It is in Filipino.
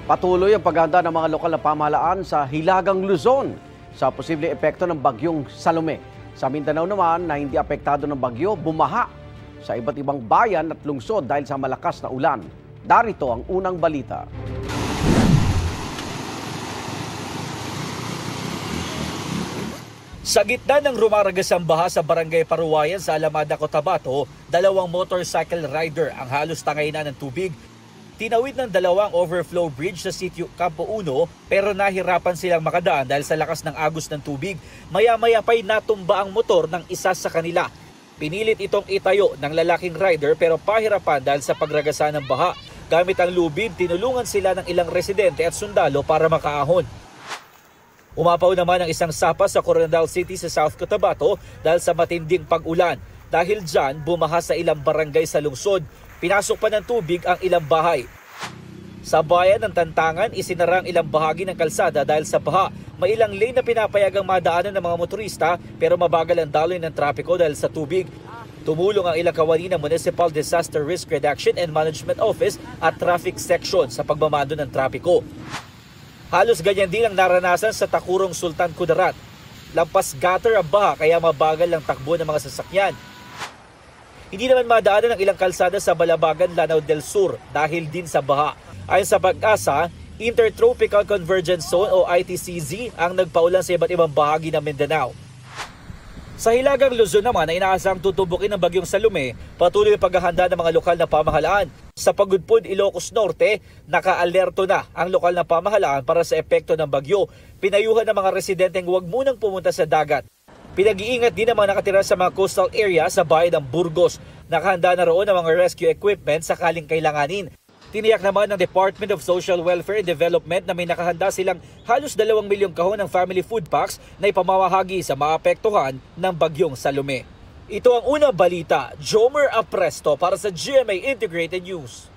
Patuloy ang paghahanda ng mga lokal na pamahalaan sa Hilagang Luzon sa posibleng epekto ng bagyong Salome. Sa Mindanao naman na hindi apektado ng bagyo, bumaha sa iba't ibang bayan at lungsod dahil sa malakas na ulan. Darito ang unang balita. Sa gitna ng rumaragasang baha sa Barangay Paruwayan sa Alamada, Cotabato, dalawang motorcycle rider ang halos tangay na ng tubig. Tinawid ng dalawang overflow bridge sa sitio Campo 1 pero nahirapan silang makadaan dahil sa lakas ng agos ng tubig. Maya-maya pa'y natumba ang motor ng isa sa kanila. Pinilit itong itayo ng lalaking rider pero pahirapan dahil sa pagragasa ng baha. Gamit ang lubid, tinulungan sila ng ilang residente at sundalo para makaahon. Umapaw naman ang isang sapa sa Coronadal City sa South Cotabato dahil sa matinding pag-ulan. Dahil dyan, bumaha sa ilang barangay sa lungsod. Pinasok pa ng tubig ang ilang bahay. Sa bayan ng Tantangan, isinara ang ilang bahagi ng kalsada dahil sa baha. May ilang lane na pinapayagang madaanan ng mga motorista pero mabagal ang daloy ng trapiko dahil sa tubig. Tumulong ang ilang kawani ng Municipal Disaster Risk Reduction and Management Office at Traffic Section sa pagmamando ng trapiko. Halos ganyan din ang naranasan sa Takurong Sultan Kudarat. Lampas gutter ang baha kaya mabagal ang takbo ng mga sasakyan. Hindi naman madaanan ang ilang kalsada sa Balabagan, Lanao del Sur dahil din sa baha. Ayon sa Pag-asa, Intertropical Convergence Zone o ITCZ ang nagpaulan sa iba't ibang bahagi ng Mindanao. Sa Hilagang Luzon naman ay inaasahang tutubukin ng bagyong Salome, patuloy ang paghahanda ng mga lokal na pamahalaan. Sa Pagudpud, Ilocos Norte, naka-alerto na ang lokal na pamahalaan para sa epekto ng bagyo. Pinayuhan ng mga residenteng huwag munang pumunta sa dagat. Pinag-iingat din ang mga nakatira sa mga coastal area sa bayan ng Burgos. Nakahanda na roon ang mga rescue equipment sakaling kailanganin. Tiniyak naman ng Department of Social Welfare and Development na may nakahanda silang halos 2 milyong kahon ng family food packs na ipamamahagi sa maapektuhan ng bagyong Salome. Ito ang unang balita. Jomer Apresto para sa GMA Integrated News.